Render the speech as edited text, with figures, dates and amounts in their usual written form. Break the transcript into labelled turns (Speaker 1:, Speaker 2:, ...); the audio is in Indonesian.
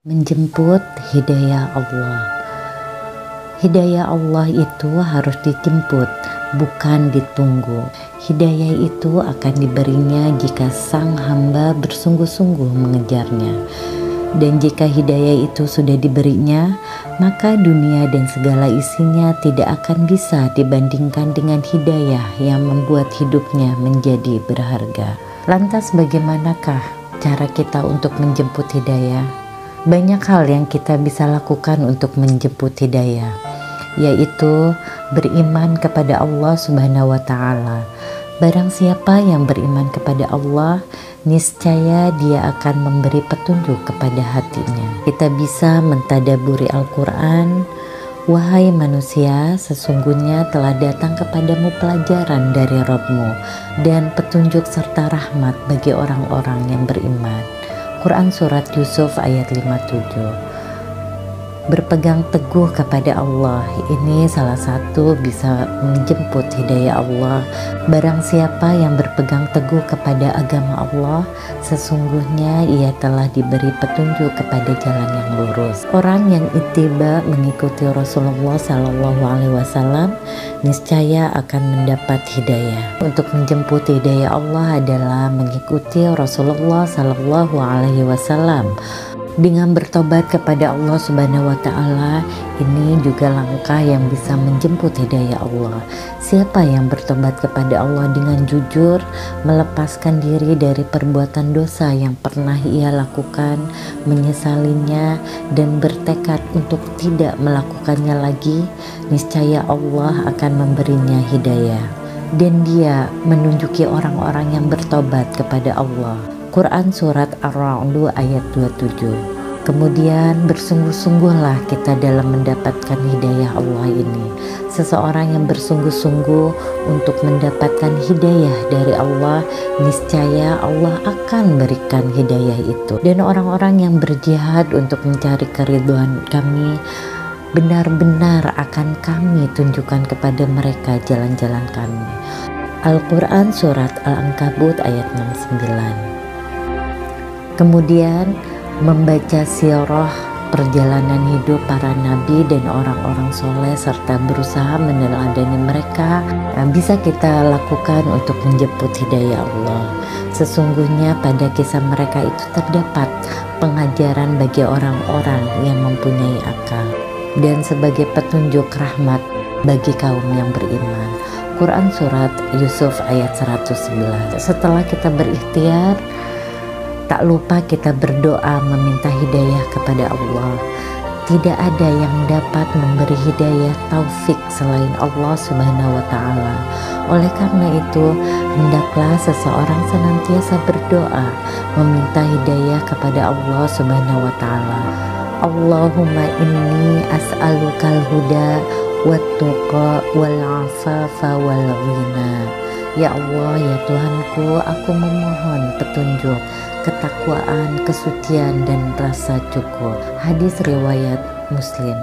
Speaker 1: Menjemput hidayah Allah. Hidayah Allah itu harus dijemput, bukan ditunggu. Hidayah itu akan diberinya jika sang hamba bersungguh-sungguh mengejarnya. Dan jika hidayah itu sudah diberinya, maka dunia dan segala isinya tidak akan bisa dibandingkan dengan hidayah yang membuat hidupnya menjadi berharga. Lantas bagaimanakah cara kita untuk menjemput hidayah? Banyak hal yang kita bisa lakukan untuk menjemput hidayah, yaitu beriman kepada Allah Subhanahu wa Ta'ala. Barang siapa yang beriman kepada Allah, niscaya Dia akan memberi petunjuk kepada hatinya. Kita bisa mentadaburi Al-Quran. Wahai manusia, sesungguhnya telah datang kepadamu pelajaran dari Rabb-mu dan petunjuk serta rahmat bagi orang-orang yang beriman. Quran Surat Yusuf ayat 57. Berpegang teguh kepada Allah, ini salah satu bisa menjemput hidayah Allah. Barang siapa yang berpegang teguh kepada agama Allah, sesungguhnya ia telah diberi petunjuk kepada jalan yang lurus. Orang yang ittiba mengikuti Rasulullah SAW niscaya akan mendapat hidayah. Untuk menjemput hidayah Allah adalah mengikuti Rasulullah SAW. Dengan bertobat kepada Allah Subhanahu wa Ta'ala, ini juga langkah yang bisa menjemput hidayah Allah. Siapa yang bertobat kepada Allah dengan jujur, melepaskan diri dari perbuatan dosa yang pernah ia lakukan, menyesalinya, dan bertekad untuk tidak melakukannya lagi, niscaya Allah akan memberinya hidayah. Dan Dia menunjuki orang-orang yang bertobat kepada Allah. Quran Surat Ar-Ra'd ayat 27. Kemudian bersungguh-sungguhlah kita dalam mendapatkan hidayah Allah ini. Seseorang yang bersungguh-sungguh untuk mendapatkan hidayah dari Allah, niscaya Allah akan berikan hidayah itu. Dan orang-orang yang berjihad untuk mencari keridhaan Kami, benar-benar akan Kami tunjukkan kepada mereka jalan-jalan Kami. Al-Quran Surat Al-Ankabut ayat 69. Kemudian membaca sirah perjalanan hidup para nabi dan orang-orang soleh serta berusaha meneladani mereka bisa kita lakukan untuk menjemput hidayah Allah. Sesungguhnya pada kisah mereka itu terdapat pengajaran bagi orang-orang yang mempunyai akal dan sebagai petunjuk rahmat bagi kaum yang beriman. Quran Surat Yusuf ayat 111. Setelah kita berikhtiar, tak lupa kita berdoa meminta hidayah kepada Allah. Tidak ada yang dapat memberi hidayah taufik selain Allah Subhanahu wa Ta'ala. Oleh karena itu, hendaklah seseorang senantiasa berdoa meminta hidayah kepada Allah Subhanahu wa Ta'ala. Allahumma inni as'alukal huda wat-tuqa wal-afafa wal-ghina. Ya Allah, ya Tuhanku, aku memohon petunjuk, ketakwaan, kesucian, dan rasa cukup. Hadis riwayat Muslim.